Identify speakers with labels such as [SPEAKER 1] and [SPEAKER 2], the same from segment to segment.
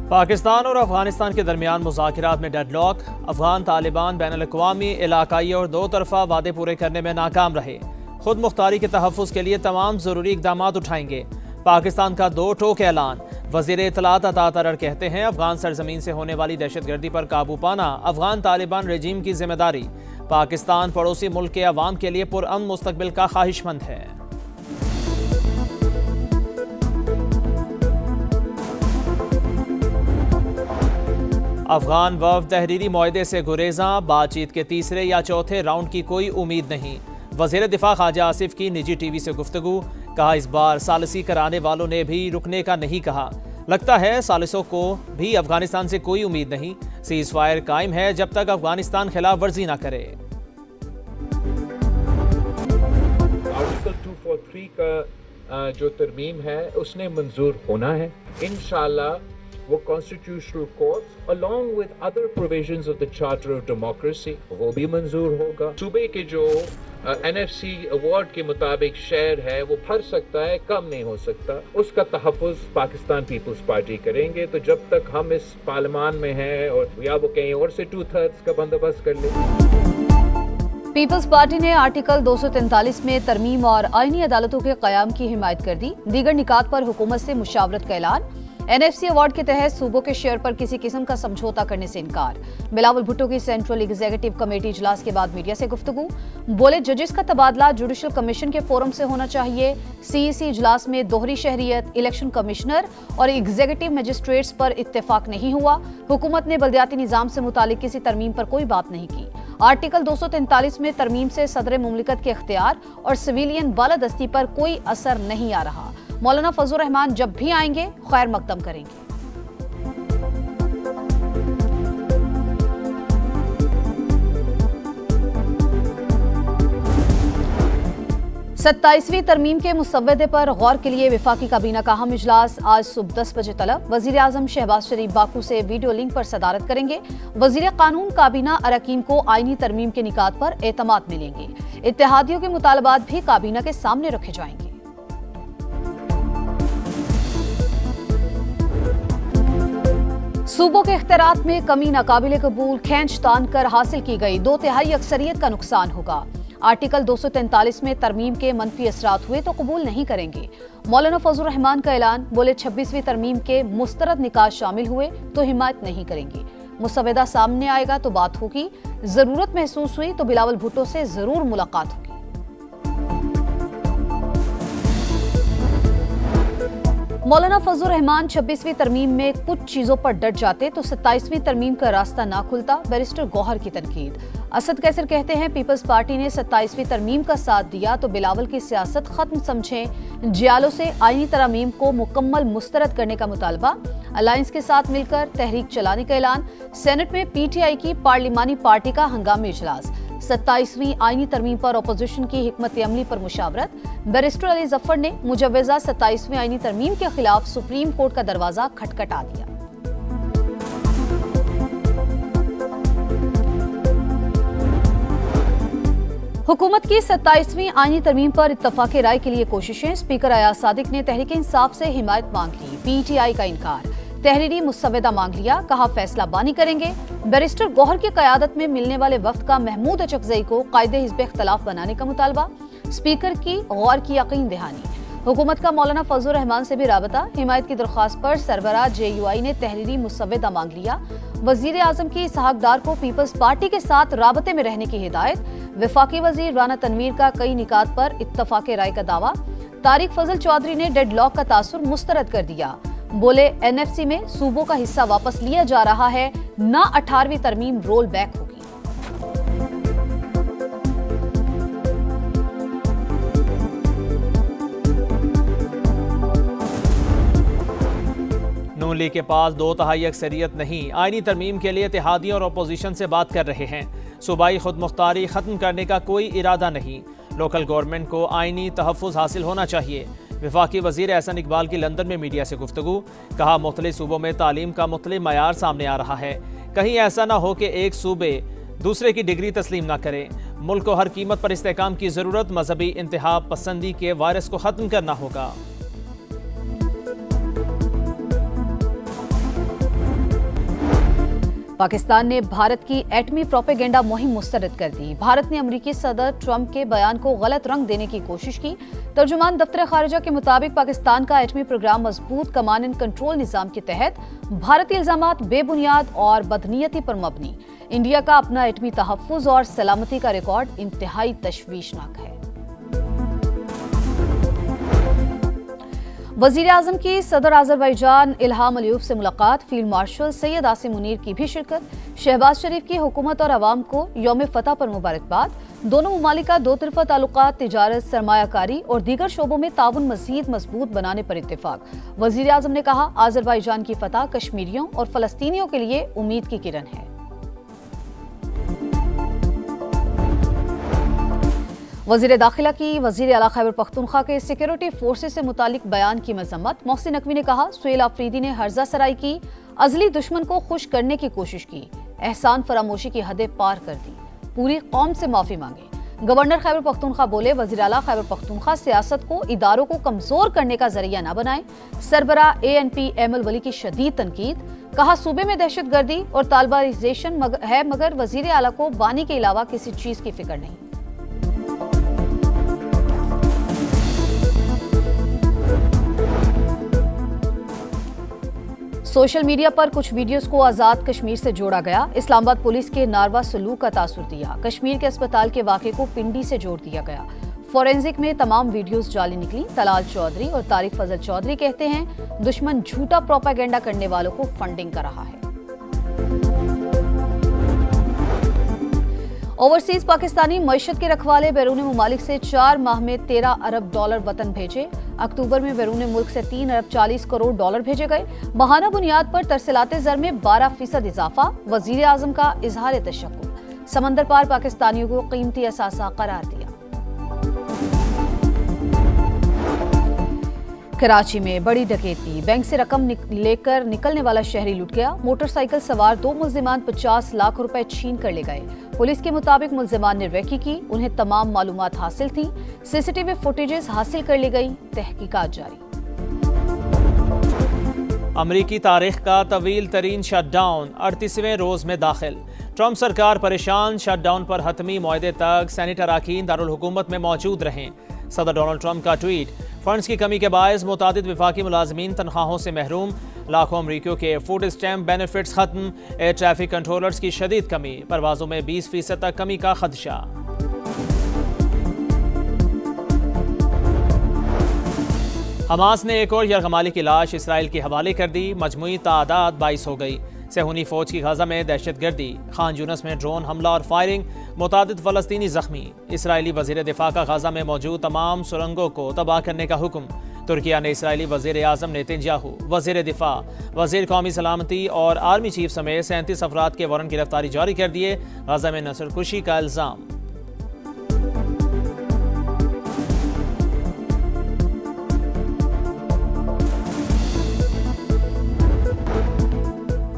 [SPEAKER 1] पाकिस्तान और अफगानिस्तान के दरमियान मुज़ाकरात में डेडलॉक। अफगान तालिबान बैनुल-अक़वामी, इलाकाई और दो तरफ़ा वादे पूरे करने में नाकाम रहे। खुद मुख्तारी के तहफ़्फ़ुज़ के लिए तमाम ज़रूरी इक़दाम उठाएंगे। पाकिस्तान का दो टोक ऐलान। वज़ीर इत्तलात अता तरर कहते हैं अफगान सरजमीन से होने वाली दहशतगर्दी पर काबू पाना अफगान तालिबान रजीम की जिम्मेदारी। पाकिस्तान पड़ोसी मुल्क के अवाम के लिए पुरअमन मुस्तक़बिल का ख्वाहिशमंद है। अफगान वफ़द तहरीरी मुआहदे से गुरेज़ा। बातचीत के तीसरे या चौथे राउंड की कोई उम्मीद नहीं। वज़ीर दिफा ख्वाजा आसिफ की निजी टीवी से गुफ्तगू। कहा इस बार सालिसी कराने वालों ने भी रुकने का नहीं कहा। लगता है सालिसों को भी अफगानिस्तान से कोई उम्मीद नहीं। सीज़ फायर कायम है जब तक अफगानिस्तान खिलाफ वर्जी ना करे।
[SPEAKER 2] आर्टिकल 243 का जो तरमीम है उसने मंजूर होना है इंशाअल्लाह। वो constitutional court along with other provisions of the charter of democracy वो भी मंजूर होगा। सूबे के जो NFC अवार्ड के मुताबिक शेयर है वो बढ़ सकता है, कम नहीं हो सकता। उसका तहफ़्फ़ुज़ पाकिस्तान पीपल्स पार्टी करेंगे। तो जब तक हम इस पार्लियामान में हैं और या वो कहीं और से 2/3 का बंदोबस्त कर ले।
[SPEAKER 3] पीपल्स पार्टी ने आर्टिकल 243 में तरमीम और आईनी अदालतों के क़याम की हिमायत कर दी। दीगर निकात पर हुकूमत से मुशावरत का ऐलान। NFC अवार्ड के तहत सूबों के शेयर पर किसी किस्म का समझौता करने से इनकार। बिलावल भुट्टो की सेंट्रल एग्जीक्यूटिव कमेटी इजलास के बाद मीडिया से गुफ्तगू। बोले जजेस का तबादला जुडिशल कमीशन के फोरम से होना चाहिए। CEC इजलास में दोहरी शहरियत, इलेक्शन कमिश्नर और एग्जीक्यूटिव मजिस्ट्रेट्स पर इत्तेफाक नहीं हुआ। हुकूमत ने बल्दियाती निजाम से मुतालिक किसी तरमीम पर कोई बात नहीं की। आर्टिकल 243 में तरमीम से सदर मुमलिकत के इख्तियार और सिविलियन बालादस्ती पर कोई असर नहीं आ रहा। मौलाना फजलुर रहमान जब भी आएंगे खैर मकदम करेंगे। 27वीं तरमीम के मुसव्वदे पर गौर के लिए वफाकी काबीना का अहम इजलास आज सुबह 10 बजे तलब। वजीर आजम शहबाज शरीफ बाकू से वीडियो लिंक पर सदारत करेंगे। वजीर कानून काबीना अरकान को आईनी तरमीम के निकात पर एतमाद मिलेंगे। इत्तेहादियों के मुतालबात भी काबीना के सामने रखे जाएंगे। सूबों के इख्तियारात में कमी नाकाबिल कबूल, खींच तान कर हासिल की गई 2/3 अक्सरियत का नुकसान होगा। आर्टिकल 243 में तरमीम के मनफी असरात हुए तो कबूल नहीं करेंगे। मौलाना फजलुर रहमान का ऐलान। बोले 26वीं तरमीम के मुस्तरद निकात शामिल हुए तो हिमायत नहीं करेंगे। मुसव्वदा सामने आएगा तो बात होगी। जरूरत महसूस हुई तो बिलावल भुट्टो से जरूर मुलाकात होगी। मौलाना फजलुर रहमान 26वीं तरमीम में कुछ चीजों पर डट जाते तो 27वीं तरमीम का रास्ता ना खुलता। बैरिस्टर गौहर की तनकीद। असद कैसर कहते हैं पीपल्स पार्टी ने 27वीं तरमीम का साथ दिया तो बिलावल की सियासत खत्म समझें। जियालों से आईनी तरमीम को मुकम्मल मुस्तरद करने का मुतालबा। अलायंस के साथ मिलकर तहरीक चलाने का ऐलान। सेनेट में PTI की पार्लिमानी पार्टी का हंगामी इजलास। 27वीं आईनी तरमीम पर अपोजिशन की हिकमत अमली पर मुशावरत। बैरिस्टर अली जफर ने मुजव्वजा 27वीं आईनी तरमीम के खिलाफ सुप्रीम कोर्ट का दरवाजा खटखटा दिया। हुकूमत की 27वीं आईनी तरमीम पर इत्तफाक राय के लिए कोशिशें। स्पीकर अयाज सादिक ने तहरीक इंसाफ से हिमायत मांग ली। PTI का इनकार। तहरीरी मुसव्वदा मांग लिया, कहा फैसला बानी करेंगे। बैरिस्टर गौहर की क़यादत में मिलने वाले वफ्द का महमूद अचकजई को कायदे हिज़्ब इख्तिलाफ बनाने का मुतालबा। स्पीकर की गौर की यकीन दहानी। हुकूमत का मौलाना फजलुर रहमान से भी राबता। हिमायत की दरख्वास्त पर सरबराह JUI ने तहरीरी मुसव्वदा मांग लिया। वजीर आजम की इसहाक डार को पीपल्स पार्टी के साथ राबते में रहने की हिदायत। वफाकी वजीर राना तनवीर का कई निकात पर इत्तफाक राय का दावा। तारिक फजल चौधरी ने डेडलॉक का तासुर मुस्तरद कर दिया। बोले NFC में सूबों का हिस्सा वापस लिया जा रहा है, ना 18वीं तरमीम रोल बैक होगी।
[SPEAKER 1] नून लीग के पास 2/3 अक्सरियत नहीं। आईनी तरमीम के लिए इत्तेहादियों और अपोजिशन से बात कर रहे हैं। सूबाई खुद मुख्तारी खत्म करने का कोई इरादा नहीं। लोकल गवर्नमेंट को आईनी तहफ़्फ़ुज़ हासिल होना चाहिए। वफाकी वज़ीर एहसन इकबाल की लंदन में मीडिया से गुफ्तगू। कहा मुख्तलिफ सूबों में तालीम का मुख्तलिफ मयार सामने आ रहा है। कहीं ऐसा ना हो कि एक सूबे दूसरे की डिग्री तस्लीम ना करें। मुल्क को हर कीमत पर इस्तेहकाम की ज़रूरत। मजहबी इंतहा पसंदी के वायरस को ख़त्म करना होगा।
[SPEAKER 3] पाकिस्तान ने भारत की एटमी प्रोपेगेंडा मुहिम मुस्तरद कर दी। भारत ने अमेरिकी सदर ट्रंप के बयान को गलत रंग देने की कोशिश की। तर्जुमान दफ्तर खारिजा के मुताबिक पाकिस्तान का एटमी प्रोग्राम मजबूत कमांड एंड कंट्रोल निजाम के तहत भारतीय इल्जामात बेबुनियाद और बदनीयती पर मबनी। इंडिया का अपना एटमी तहफ्फुज और सलामती का रिकॉर्ड इंतहाई तशवीशनाक है। वजीर आजम की सदर अजरबैजान इल्हाम अलीयव से मुलाकात, फील्ड मार्शल सैयद आसिम मुनीर की भी शिरकत। शहबाज शरीफ की हुकूमत और अवाम को यौम फतह पर मुबारकबाद। दोनों ममालिक का दो तरफा ताल्लुकात, तिजारत, सरमायाकारी और दीगर शोबों में ताउन मजीद मजबूत बनाने पर इत्तेफाक। वजीर आजम ने कहा, अजरबैजान की फतह कश्मीरियों और फलस्तीनियों के लिए उम्मीद की किरण है। वजीर दाखिला की वजीर आला खैबर पख्तूनख्वा के सिक्योरिटी फोर्सेस से मुतालिक बयान की मजम्मत। मोहसिन नकवी ने कहा, सुहेल आफरीदी ने हर्जा सराई की, अजली दुश्मन को खुश करने की कोशिश की, एहसान फरामोशी की हदें पार कर दी, पूरी कौम से माफी मांगे। गवर्नर खैबर पख्तूनख्वा बोले, वजीर आला खैबर पख्तूनख्वा सियासत को, इदारों को कमजोर करने का जरिया न बनाए। सरबरा ANP एमल वली की शदीद तनकीद। कहा, सूबे में दहशतगर्दी और तालिबानिजेशन है, मगर वजीर आला को बानी के अलावा किसी चीज की फिक्र नहीं। सोशल मीडिया पर कुछ वीडियोस को आजाद कश्मीर से जोड़ा गया। इस्लामाबाद पुलिस के नारवा सलूक का तासुर दिया। कश्मीर के अस्पताल के वाक़े को पिंडी से जोड़ दिया गया। फोरेंसिक में तमाम वीडियोस जाली निकली। तलाल चौधरी और तारिक फजल चौधरी कहते हैं, दुश्मन झूठा प्रोपेगेंडा करने वालों को फंडिंग कर रहा है। ओवरसीज पाकिस्तानी मईशत के रखवाले बैरून मुमालिक से 4 माह में $13 अरब वतन भेजे। अक्टूबर में बैरून मुल्क से 3 अरब 40 करोड़ डॉलर भेजे गए। माहाना बुनियाद पर तरसीलाते ज़र में 12% इजाफा। वजीर आजम का इजहार तशक्कुर। समंदर पार पाकिस्तानियों को कीमती असासा करार दिया। कराची में बड़ी डकैती, बैंक से रकम लेकर निकलने वाला शहरी लुट गया। मोटरसाइकिल सवार 2 मुल्जिमान 50 लाख रुपए छीन कर ले गए। पुलिस के मुताबिक मुल्जिमान ने रेकी की, उन्हें तमाम मालूमात हासिल थी। सीसीटीवी फुटेजेस हासिल कर ली गई, तहकीकात जारी।
[SPEAKER 1] अमरीकी तारीख का तवील तरीन शटडाउन 38वें रोज में दाखिल। ट्रंप सरकार परेशान, शटडाउन पर हतमी मुआहदे तक सेनेटर अरकान दारुल हुकूमत में मौजूद रहें। सदर डोनाल्ड ट्रंप का ट्वीट, फंड्स की कमी के बायस मुतादिद विफाकी मुलाजमीन तनख्वाहों से महरूम। लाखों अमरीकियों के फूड स्टैम्प बेनिफिट्स खत्म। एयर ट्रैफिक कंट्रोलर्स की शदीद कमी, परवाजों में 20% तक कमी का खदशा। हमास ने एक और यरगमाली की लाश इसराइल के हवाले कर दी। मजमूई तादाद 22 हो गई। सेहूनी फौज की गाजा में दहशतगर्दी, खान यूनस में ड्रोन हमला और फायरिंग, मुतादिद फलस्तीनी जख्मी। इसराइली वजीर दिफा का गाजा में मौजूद तमाम सुरंगों को तबाह करने का हुक्म। तुर्किया ने इसराइली वजीर आजम नेतन्याहू, वजीर दिफा, वजीर कौमी सलामती और आर्मी चीफ समेत 37 अफराद के वारंट गिरफ्तारी जारी कर दिए। गाजा में नस्लकुशी का इल्जाम।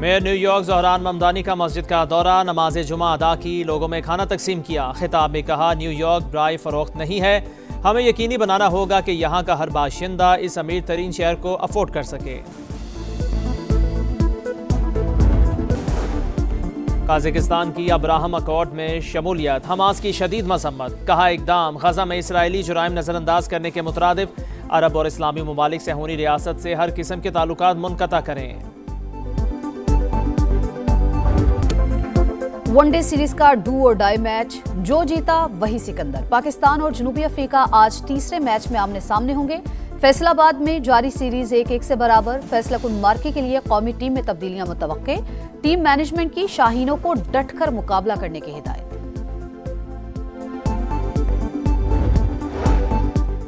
[SPEAKER 1] मेयर न्यूयॉर्क ज़हरान ममदानी का मस्जिद का दौरा, नमाज जुमा अदा की, लोगों में खाना तकसीम किया। खिताब में कहा, न्यूयॉर्क ब्राई फरोख्त नहीं है, हमें यकीनी बनाना होगा कि यहाँ का हर बाशिंदा इस अमीर तरीन शहर को अफोर्ड कर सके। काज़ाकिस्तान की अब्राहम अकॉर्ड में शमूलियत, हमास की शदीद मजम्मत। कहा, इकदाम गजा में इसराइली जुराइम नजरअंदाज करने के मुतरादिफ। अरब और इस्लामी ममालिक सेहूनी रियासत से हर किस्म के ताल्लुकात मुनक़ता करें।
[SPEAKER 3] वनडे सीरीज का डू और डाई मैच, जो जीता वही सिकंदर। पाकिस्तान और जनूबी अफ्रीका आज तीसरे मैच में आमने सामने होंगे। फैसलाबाद में जारी सीरीज 1-1 से बराबर। फैसला कुन मार्के के लिए कौमी टीम में तब्दीलियां मुतवक्के। टीम मैनेजमेंट की शाहीनों को डटकर मुकाबला करने की हिदायत।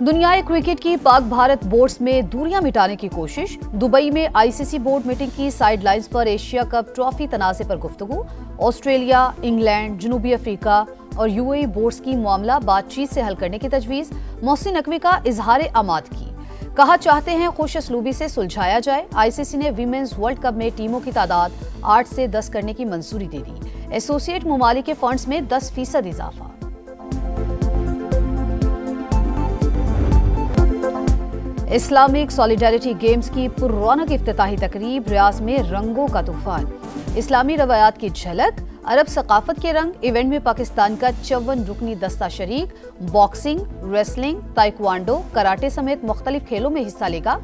[SPEAKER 3] दुनियाई क्रिकेट की पाक भारत बोर्ड्स में दूरियां मिटाने की कोशिश। दुबई में ICC बोर्ड मीटिंग की साइडलाइंस पर एशिया कप ट्रॉफी तनाज़े पर गुफ्तगू। ऑस्ट्रेलिया, इंग्लैंड, जनूबी अफ्रीका और UAE बोर्ड्स की मामला बातचीत से हल करने की तजवीज़। मोहसिन नकवी का इजहार आमाद की, कहा, चाहते हैं खुश असलूबी से सुलझाया जाए। ICC ने वीमेंस वर्ल्ड कप में टीमों की तादाद 8 से 10 करने की मंजूरी दे दी। एसोसिएट ममालिक के फंड्स में 10% इजाफा। इस्लामिक सॉलिडारिटी गेम्स की पुररौनक इफ्तिताही तकरीब, रियाज में रंगों का तूफान। इस्लामी रवायात की झलक, अरब सकाफत के रंग। इवेंट में पाकिस्तान का 54 रुकनी दस्ता शरीक बॉक्सिंग, रेसलिंग, ताइक्वांडो, कराटे समेत मुख्तलिफ खेलों में हिस्सा लेगा।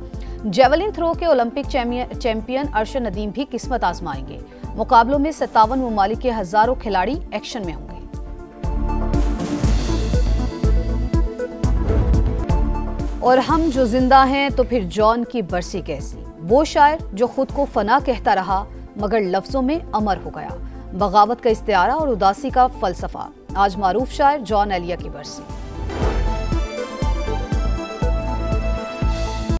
[SPEAKER 3] जेवलिन थ्रो के ओलंपिक चैंपियन अरशद नदीम भी किस्मत आजमाएंगे। मुकाबलों में 57 ममालिक के हजारों खिलाड़ी एक्शन में होंगे। और हम जो जिंदा हैं तो फिर जॉन की बरसी कैसी, वो शायर जो खुद को फना कहता रहा मगर लफ्जों में अमर हो गया। बगावत का इस्तिआरा और उदासी का फलसफा। आज मारूफ शायर जॉन एलिया की बरसी।